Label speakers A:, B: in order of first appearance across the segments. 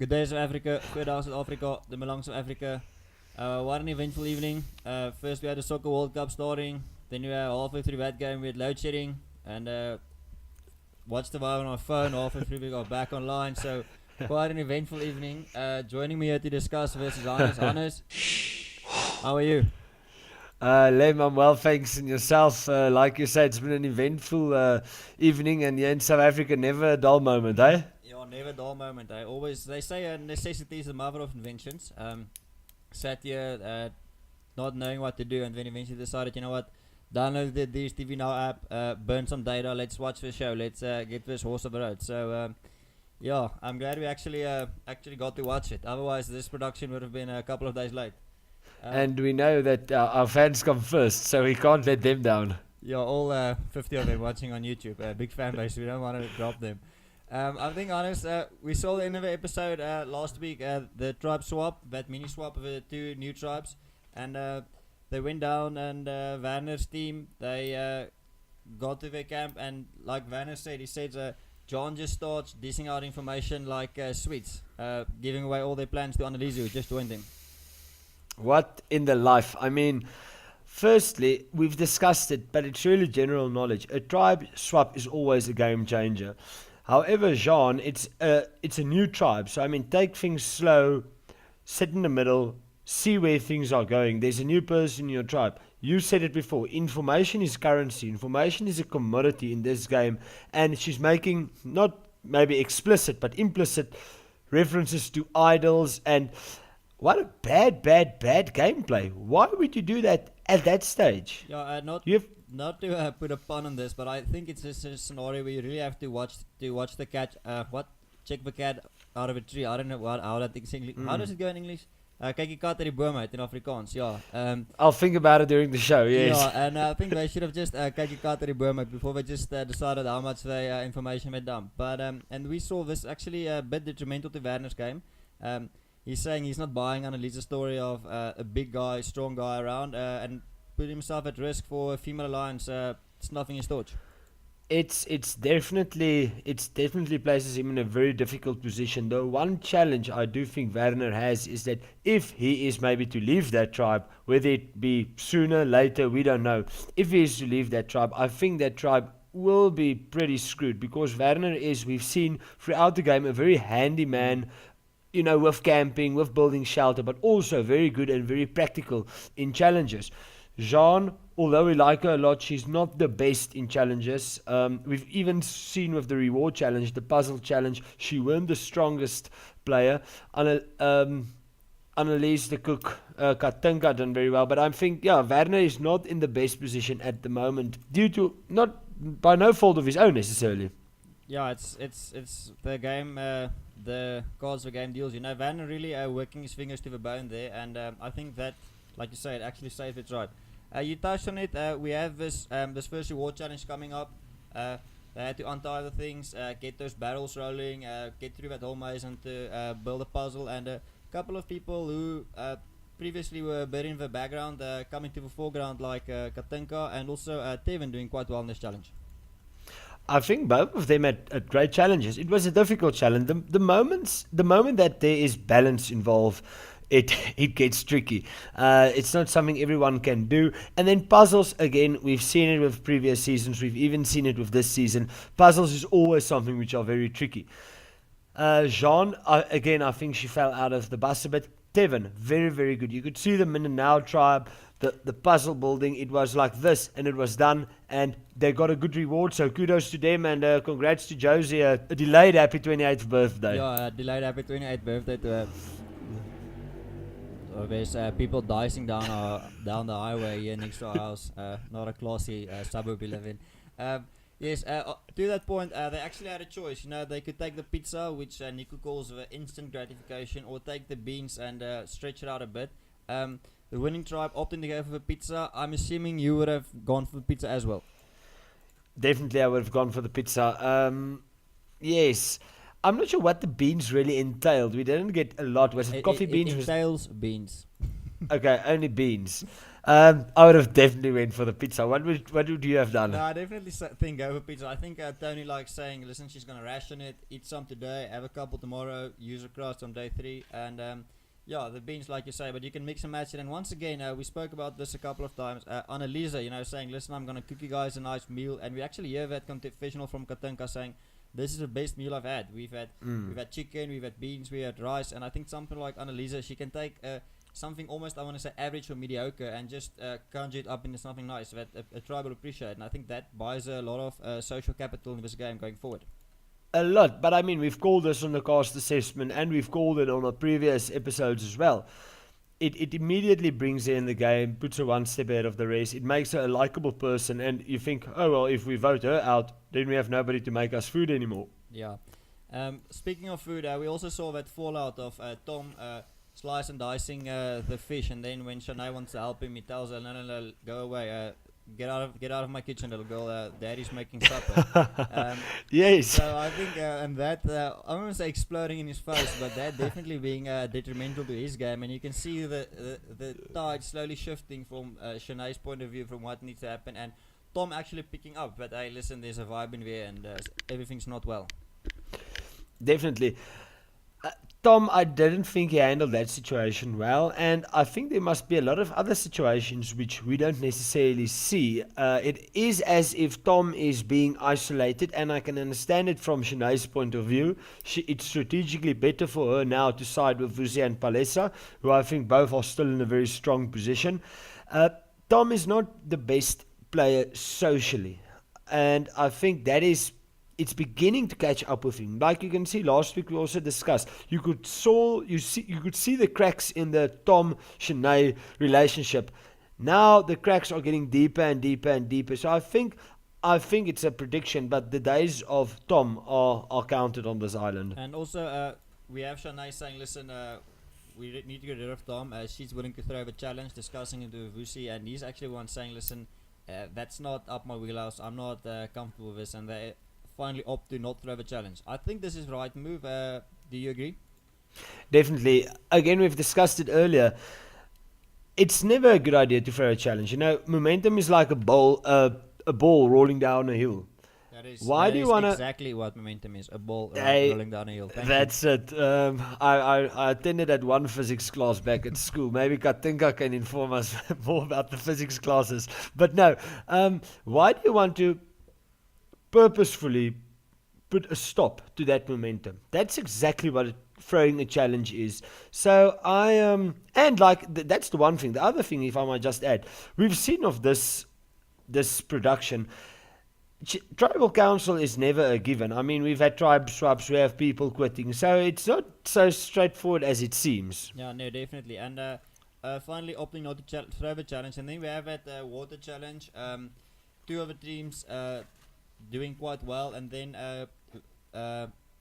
A: Good day, South Africa. Good day, South Africa. The Malang South Africa. What an eventful evening. First, we had the Soccer World Cup starting. Then we had halfway through that game, we had load shedding. And watched the vibe on our phone. Halfway through, we got back online. So, quite an eventful evening. Joining me here to discuss versus Hannes. Hannes, how are you?
B: Lem, I'm well, thanks. And yourself, like you said, it's been an eventful evening, and yeah, in South Africa, never a dull moment, eh?
A: Yeah, never dull moment. They say necessity is the mother of inventions. Sat here not knowing what to do, and then eventually decided, you know what, download the TV Now app, burn some data, let's watch the show, let's get this horse off the road. So yeah, I'm glad we actually got to watch it. Otherwise, this production would have been a couple of days late.
B: And we know that our fans come first, so we can't let them down.
A: Yeah, all 50 of them watching on YouTube. Big fan base. We don't want to drop them. I think, honest, we saw the end of the episode last week. The tribe swap, that mini swap of the two new tribes, and they went down. And Werner's team, they got to their camp, and like Werner said, he said John just starts dishing out information like sweets, giving away all their plans to Annalise, who just joined them.
B: What in the life? I mean, firstly, we've discussed it, but it's really general knowledge. A tribe swap is always a game changer. However, Jean, it's a new tribe, so I mean, take things slow, sit in the middle, see where things are going. There's a new person in your tribe. You said it before. Information is currency. Information is a commodity in this game, and she's making not maybe explicit but implicit references to idols and what a bad gameplay. Why would you do that at that stage?
A: Yeah,
B: You have
A: not to put a pun on this, but I think it's just a scenario where you really have to watch the cat. Check the cat out of a tree. I don't know how that thing's English. How does it go in English? Kyk die kat uit die boom uit in Afrikaans. Ja.
B: I'll think about it during the show, yes.
A: Yeah, and I think they should have just kyk die kat uit die boom uit before they just decided how much they information went dump. But and we saw this actually a bit detrimental to Werner's game. He's saying he's not buying Annalise's story of a big guy, strong guy around, and put himself at risk for a female alliance snuffing his torch.
B: It's definitely places him in a very difficult position. The one challenge I do think Werner has is that if he is maybe to leave that tribe, whether it be sooner, later, we don't know. If he is to leave that tribe, I think that tribe will be pretty screwed because Werner is, we've seen throughout the game, a very handy man, you know, with camping, with building shelter, but also very good and very practical in challenges. Jean, although we like her a lot, she's not the best in challenges. We've even seen with the reward challenge, the puzzle challenge, she weren't the strongest player. Annalise the cook, Katinka done very well, but I think, yeah, Werner is not in the best position at the moment due to, not by no fault of his own necessarily.
A: Yeah, it's the game. The cards the game deals. You know, Van really working his fingers to the bone there, and I think that, like you say, it actually saved it right. You touched on it. We have this first reward challenge coming up. They had to untie the things, get those barrels rolling, get through that whole maze, and to build a puzzle. And a couple of people who previously were a bit in the background coming to the foreground, like Katinka and also Tevin doing quite well in this challenge.
B: I think both of them had great challenges. It was a difficult challenge. The moment that there is balance involved, it gets tricky. It's not something everyone can do. And then puzzles, again, we've seen it with previous seasons. We've even seen it with this season. Puzzles is always something which are very tricky. Jean, again, I think she fell out of the bus a bit. Tevin, very, very good. You could see them in the Now tribe, the puzzle building. It was like this, and it was done, and they got a good reward. So kudos to them, and congrats to Josie. A delayed happy 28th birthday.
A: Yeah, delayed happy 28th birthday to her. There's people dicing down the highway here next to our house. Not a classy suburb we live in. Yes, to that point, they actually had a choice. You know, they could take the pizza, which Nico calls the instant gratification, or take the beans and stretch it out a bit. The winning tribe opting to go for the pizza. I'm assuming you would have gone for the pizza as well.
B: Definitely, I would have gone for the pizza. Yes. I'm not sure what the beans really entailed. We didn't get a lot. Was it coffee beans?
A: It entails beans.
B: Okay, only beans. I would have definitely went for the pizza. What would you have done?
A: No, I definitely think go for pizza. I think Tony likes saying, listen, she's gonna ration it, eat some today, have a couple tomorrow, use a crust on day 3, and yeah, the beans like you say, but you can mix and match it. And once again, we spoke about this a couple of times. Annalisa, saying, listen, I'm gonna cook you guys a nice meal, and we actually hear that confessional from Katinka saying, this is the best meal I've had. We've had chicken, we've had beans, we had rice, and I think something like Annalisa, she can take something almost, I want to say, average or mediocre, and just conjure it up into something nice that a tribe will appreciate. And I think that buys a lot of social capital in this game going forward.
B: A lot, but I mean, we've called this on the cast assessment, and we've called it on our previous episodes as well. It immediately brings her in the game, puts her one step ahead of the rest. It makes her a likable person, and you think, oh well, if we vote her out, then we have nobody to make us food anymore.
A: Yeah. Speaking of food, we also saw that fallout of Tom slice and dicing the fish, and then when Shanae wants to help him, he tells her, no, go away. Get out of my kitchen, little girl. Daddy's making supper.
B: Yes.
A: So I think, and that I don't want to say exploding in his face, but that definitely being detrimental to his game, and you can see the tide slowly shifting from Shanae's point of view from what needs to happen, and Tom actually picking up. But hey, listen, there's a vibe in there, and everything's not well.
B: Definitely. Tom, I didn't think he handled that situation well, and I think there must be a lot of other situations which we don't necessarily see. It is as if Tom is being isolated, and I can understand it from Shanae's point of view. It's strategically better for her now to side with Vusi and Palesa, who I think both are still in a very strong position. Tom is not the best player socially, and I think it's beginning to catch up with him. Like you can see, last week we also discussed, you could see the cracks in the Tom Shanae relationship. Now the cracks are getting deeper and deeper and deeper. So I think it's a prediction, but the days of Tom are counted on this island.
A: And also, we have Shanae saying, listen, we need to get rid of Tom. She's willing to throw the challenge, discussing it with Vusi, and he's actually one saying, listen, that's not up my wheelhouse. I'm not comfortable with this, and they finally opt to not throw the challenge. I think this is the right move. Do you agree?
B: Definitely. Again, we've discussed it earlier. It's never a good idea to throw a challenge. Momentum is like a ball rolling down a hill.
A: Why do you want to? Exactly what momentum is. A ball rolling down a hill.
B: That's it. I attended that one physics class back at school. Maybe Katinka can inform us more about the physics classes. But no. Why do you want to purposefully put a stop to that momentum? That's exactly what throwing a challenge is. So that's the one thing. The other thing, if I might just add, we've seen of this production. Tribal council is never a given. I mean, we've had tribe swaps, we have people quitting, so it's not so straightforward as it seems.
A: Yeah, no, definitely. And finally opting not to throw the challenge, and then we have that water challenge. Two of the teams doing quite well, and then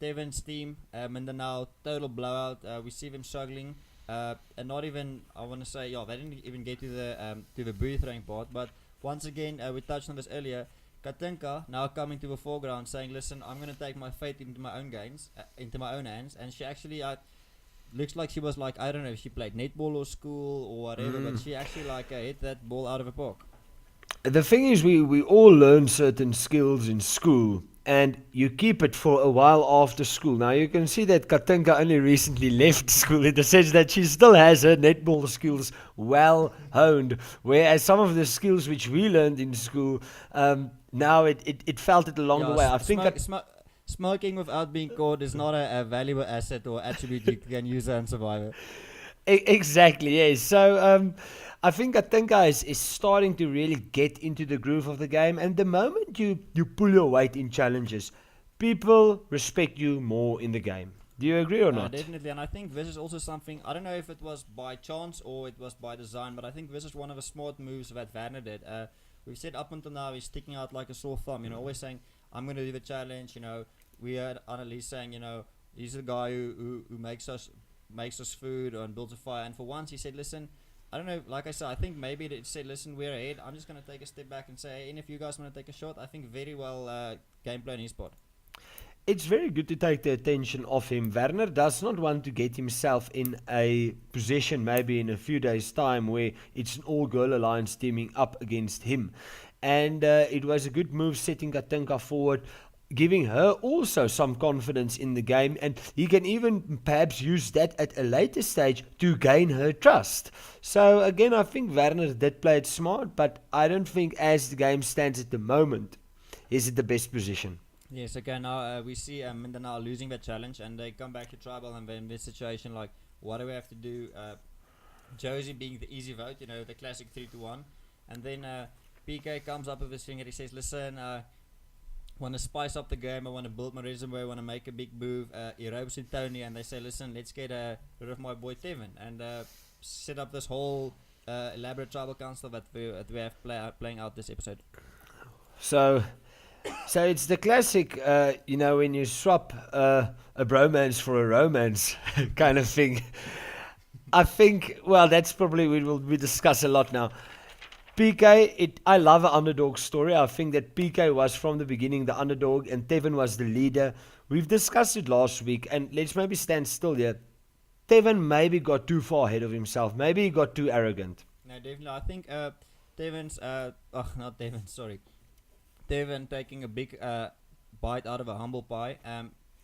A: Devon's team, Mindanao, total blowout. We see them struggling, and not even, I want to say, they didn't even get to the buoy throwing part. But once again, we touched on this earlier. Katinka now coming to the foreground, saying, "Listen, I'm going to take my fate into my own hands." And she actually looks like she was like, I don't know if she played netball or school or whatever, but she actually hit that ball out of the park.
B: The thing is, we all learn certain skills in school, and you keep it for a while after school. Now you can see that Katinka only recently left school, in the sense that she still has her netball skills well honed, whereas some of the skills which we learned in school, now it felt it along the way. I think
A: smoking without being caught is not a valuable asset or attribute you can use on Survivor.
B: Exactly, yes. So I think Katinka is starting to really get into the groove of the game, and the moment you pull your weight in challenges, people respect you more in the game. Do you agree or not?
A: Definitely, and I think this is also something, I don't know if it was by chance or it was by design, but I think this is one of the smart moves that Vana did. We've said up until now he's sticking out like a sore thumb, always saying, I'm going to do the challenge. We heard Annalise saying, he's the guy who makes us food and builds a fire, and for once he said, listen, I don't know, like I said, I think maybe it said, listen, we're ahead, I'm just going to take a step back and say, and if you guys want to take a shot, I think very well gameplay in his part.
B: it's very good to take the attention off him. Werner does not want to get himself in a position maybe in a few days' time where it's an all-girl alliance teaming up against him. And it was a good move setting Katinka forward, giving her also some confidence in the game, and he can even perhaps use that at a later stage to gain her trust. So again, I think Werner did play it smart, but I don't think as the game stands at the moment, is it the best position.
A: Yes, okay, now we see Mindanao losing that challenge, and they come back to tribal, and in this situation, like, what do we have to do? Josie being the easy vote, the classic 3-1, and then PK comes up with his finger. He says, "Listen, want to spice up the game. I want to build my resume. I want to make a big move." He ropes in Tony, and they say, "Listen, let's get rid of my boy Devon and set up this whole elaborate tribal council that we have playing out this episode."
B: So it's the classic, when you swap a bromance for a romance kind of thing. I think, well, that's probably we discuss a lot now. PK, I love an underdog story. I think that PK was from the beginning the underdog and Devon was the leader. We've discussed it last week, and let's maybe stand still here. Devon maybe got too far ahead of himself. Maybe he got too arrogant.
A: No, definitely. I think not Devon, sorry. Devon taking a big bite out of a humble pie.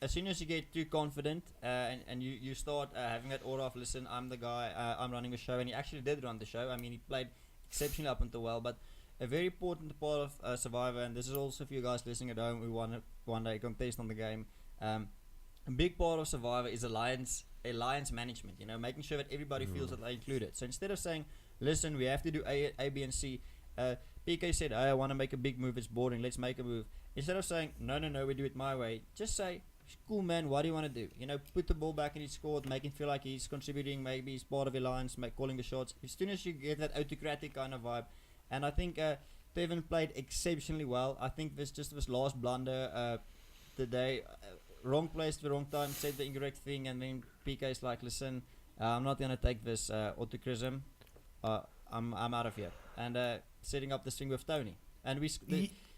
A: As soon as you get too confident and you start having that aura of, listen, I'm the guy, I'm running the show, and he actually did run the show. I mean, he played exceptionally up until well, but a very important part of Survivor, and this is also for you guys listening at home who want to one day contest on the game, a big part of Survivor is alliance management, making sure that everybody feels that they're included. So instead of saying, listen, we have to do A, B, and C, PK said, I want to make a big move, it's boring, let's make a move. Instead of saying, no, we do it my way, just say, cool man, what do you want to do? Put the ball back in his court, make him feel like he's contributing, maybe he's part of the alliance, calling the shots. As soon as you get that autocratic kind of vibe, and I think Devon played exceptionally well. I think this last blunder today, wrong place at the wrong time, said the incorrect thing, and then PK's like, listen, I'm not going to take this autocrism, I'm out of here. And setting up this thing with Tony. And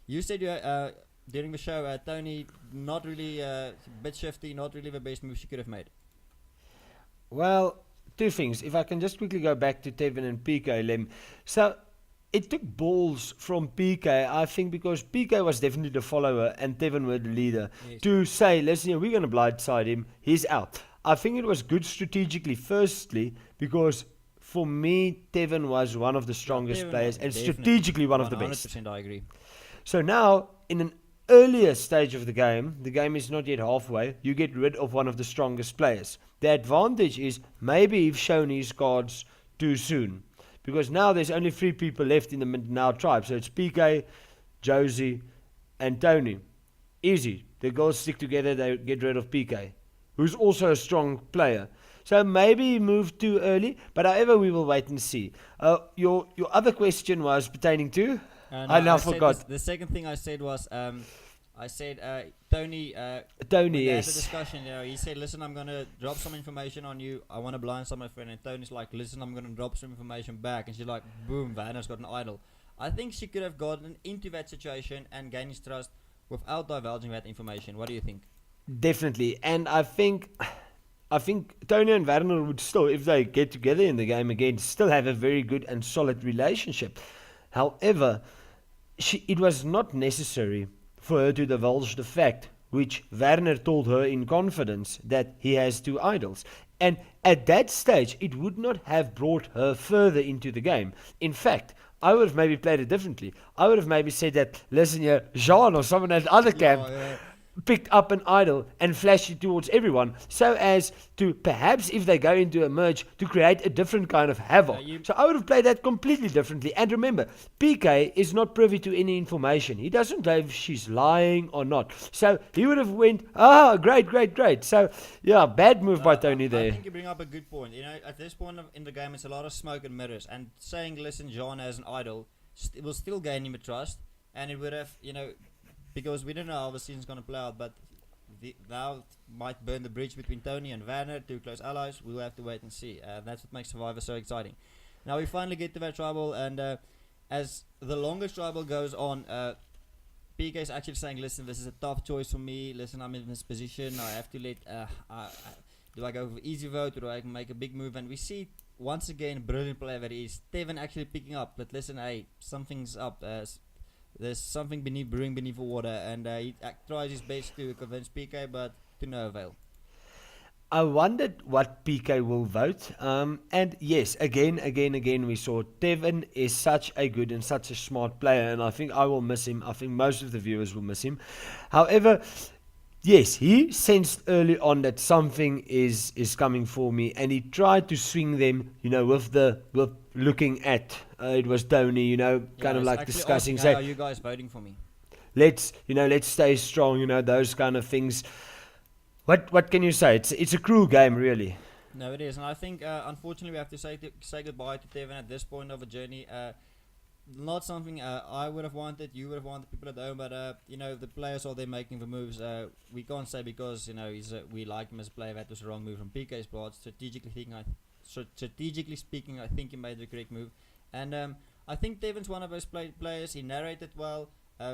A: you said during the show, Tony not really a bit shifty, not really the best move she could have made.
B: Well, two things. If I can just quickly go back to Devon and PK, Lem. So it took balls from PK, I think, because PK was definitely the follower and Devon were the leader, yes, to say, listen, we're going to blindside him, he's out. I think it was good strategically, firstly, because for me, Devon was one of the strongest players and strategically one of the best.
A: 100% I agree.
B: So now, in an earlier stage of the game is not yet halfway, you get rid of one of the strongest players. The advantage is maybe he's shown his cards too soon, because now there's only 3 people left in the Mindanao tribe. So it's PK, Josie, and Tony. Easy. The girls stick together, they get rid of PK, who's also a strong player. So maybe he moved too early, but however, we will wait and see. Your other question was pertaining to? I now forgot.
A: The second thing I said was, Tony.
B: Tony, yes.
A: Had the discussion, he said, listen, I'm going to drop some information on you. I want to blindside my friend. And Tony's like, listen, I'm going to drop some information back. And she's like, boom, Vana's got an idol. I think she could have gotten into that situation and gained his trust without divulging that information. What do you think?
B: Definitely. And I think Tony and Werner would still, if they get together in the game again, still have a very good and solid relationship. However, it was not necessary for her to divulge the fact, which Werner told her in confidence, that he has 2 idols. And at that stage, it would not have brought her further into the game. In fact, I would have maybe played it differently. I would have maybe said that, listen here, Jean or someone at the other camp picked up an idol and flashed it towards everyone, so as to perhaps, if they go into a merge, to create a different kind of havoc. So I would have played that completely differently. And remember, PK is not privy to any information. He doesn't know if she's lying or not. So he would have went, great. So yeah, bad move by Tony there.
A: I think you bring up a good point. At this point in the game, it's a lot of smoke and mirrors. And saying, listen, John has an idol, it will still gain him a trust. And it would have, because we don't know how the season's going to play out, but now might burn the bridge between Tony and Vana, 2 close allies. We'll have to wait and see. That's what makes Survivor so exciting. Now we finally get to that tribal, and as the longest tribal goes on, PK is actually saying, listen, this is a tough choice for me. Listen, I'm in this position. I have to let. Do I go for easy vote or do I make a big move? And we see once again, brilliant player that he is. Devon actually picking up. But listen, hey, something's up. There's something brewing beneath the water, and he tries his best to convince PK, but to no avail.
B: I wondered what PK will vote. And yes, again, we saw Devon is such a good and such a smart player, and I think I will miss him. I think most of the viewers will miss him. However, yes, he sensed early on that something is coming for me, and he tried to swing them, with looking at it was Tony, kind of like discussing,
A: say, are you guys voting for me?
B: Let's stay strong, those kind of things. What can you say? It's a cruel game, really.
A: No, it is, and I think unfortunately we have to say goodbye to Devon at this point of the journey. Not something I would have wanted, you would have wanted, people at home, but the players are there making the moves. We can't say because we like him as a player that was the wrong move from PK's part. Strategically speaking, I think he made the correct move, and I think Devon's one of those players. He narrated well.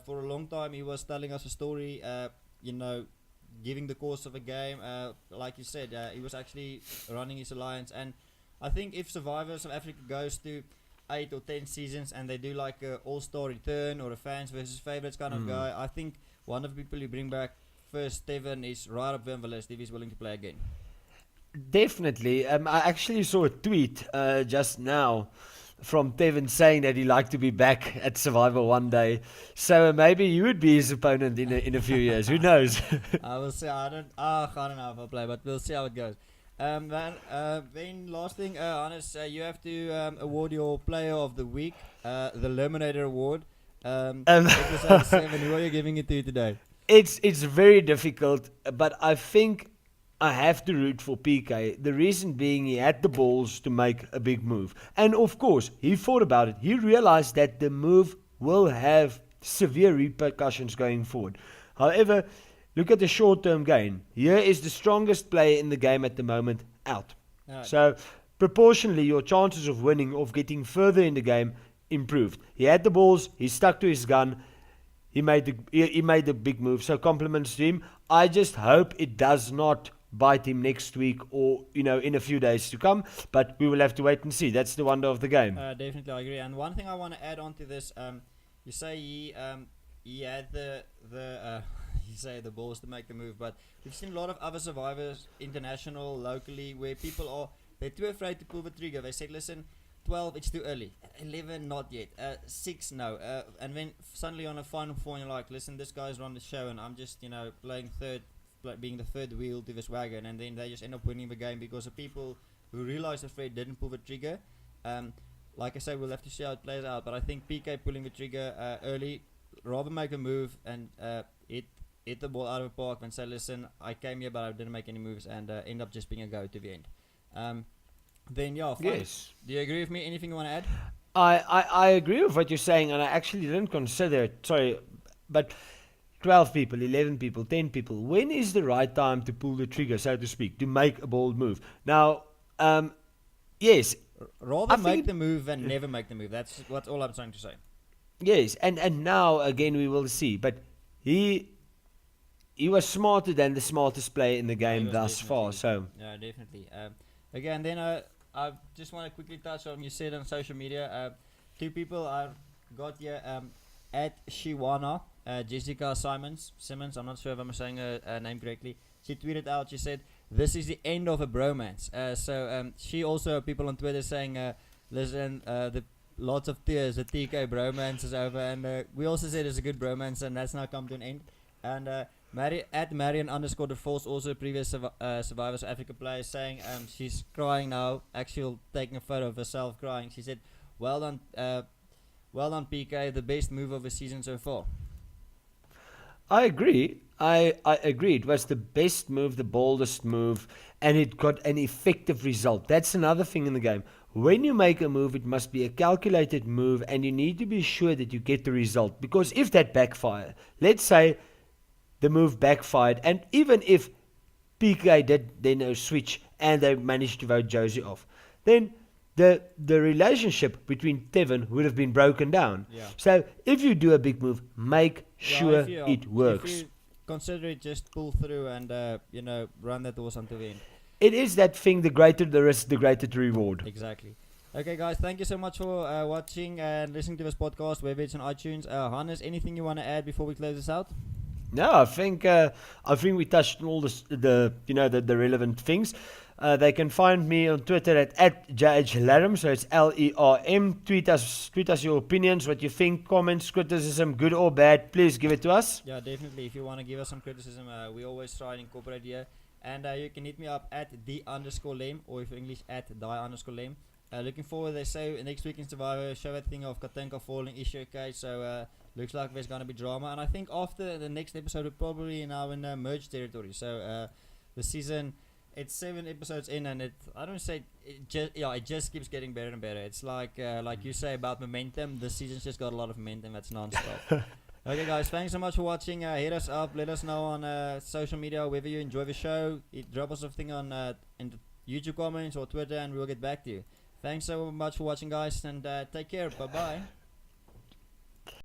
A: For a long time, he was telling us a story. Giving the course of a game, like you said, he was actually running his alliance, and I think if Survivors of Africa goes to 8 or 10 seasons and they do like a all-star return or a fans versus favorites kind of guy, I think one of the people you bring back first, Devon, is right up there on the list if he's willing to play again.
B: Definitely. I actually saw a tweet just now from Devon saying that he'd like to be back at Survivor one day. So maybe you would be his opponent in a few years. Who knows?
A: I will see. I don't know if I'll play, but we'll see how it goes. Then last thing, Hannes, you have to award your Player of the Week, the Eliminator Award. Episode 7, who are you giving it to today?
B: It's very difficult, but I think I have to root for PK. The reason being he had the balls to make a big move. And of course, he thought about it. He realized that the move will have severe repercussions going forward. However, look at the short-term gain. Here is the strongest player in the game at the moment out. Right. So, proportionally, your chances of winning, of getting further in the game, improved. He had the balls. He stuck to his gun. He made the big move. So, compliments to him. I just hope it does not bite him next week or in a few days to come, but we will have to wait and see. That's the wonder of the game.
A: Definitely, I agree. And one thing I want to add on to this, you say he had you say the balls to make the move, but we've seen a lot of other survivors, international, locally, where people they're too afraid to pull the trigger. They said, listen, 12 it's too early, 11 not yet, 6 no, and then suddenly on a final 4 you're like, listen, this guy's run the show and I'm just playing third, being the third wheel to this wagon, and then they just end up winning the game because the people who realized the threat didn't pull the trigger. Like I say, we'll have to see how it plays out, but I think PK pulling the trigger early, rather make a move and hit the ball out of the park and say, listen, I came here but I didn't make any moves, and end up just being a go to the end. Then yes. Do you agree with me? Anything you want to add?
B: I agree with what you're saying, and I actually didn't consider it, sorry, but 12 people, 11 people, 10 people. When is the right time to pull the trigger, so to speak, to make a bold move? Now, yes.
A: Rather make the move than never make the move. That's all I'm trying to say.
B: Yes, and now, again, we will see. But he was smarter than the smartest player in the game thus far. So
A: yeah, definitely. Again, then I just want to quickly touch on, you said on social media, 2 people I've got here, at Shiwana. Jessica Simmons, I'm not sure if I'm saying her name correctly. She tweeted out, she said, this is the end of a bromance. So she also, people on Twitter saying, listen, lots of tears, the TK bromance is over. And we also said it's a good bromance, and that's now come to an end. And at Marian_the_Force, also a previous Survivors Africa player, saying she's crying now, actually taking a photo of herself crying. She said, well done PK, the best move of the season so far.
B: I agree. I agree. It was the best move, the boldest move, and it got an effective result. That's another thing in the game. When you make a move, it must be a calculated move, and you need to be sure that you get the result. Because if that backfire, let's say the move backfired, and even if PK did switch and they managed to vote Josie off, then the relationship between Devon would have been broken down.
A: Yeah.
B: So if you do a big move, make
A: Yeah,
B: sure
A: if you,
B: it works.
A: If you consider it, just pull through and run that horse until the end.
B: It is that thing, the greater the risk, the greater the reward.
A: Exactly. Okay, guys, thank you so much for watching and listening to this podcast, whether it's on iTunes. Hannes, anything you want to add before we close this out?
B: No, I think we touched on all the relevant things. They can find me on Twitter at JHLerm, so it's LERM. Tweet us your opinions, what you think, comments, criticism, good or bad. Please give it to us.
A: Yeah, definitely. If you want to give us some criticism, we always try and incorporate here. And you can hit me up at _lem, or if English at die_lem. Looking forward, they say next week in Survivor, show that thing of Katinka falling issue, okay? So looks like there's gonna be drama, and I think after the next episode we're probably now in merge territory. So the season, it's 7 episodes in, and it just keeps getting better and better. It's like you say about momentum, the season's just got a lot of momentum that's non-stop. Okay, guys, thanks so much for watching. Hit us up, let us know on social media whether you enjoy the show. Drop us a thing on in the YouTube comments or Twitter, and we'll get back to you. Thanks so much for watching, guys, and take care. Bye bye.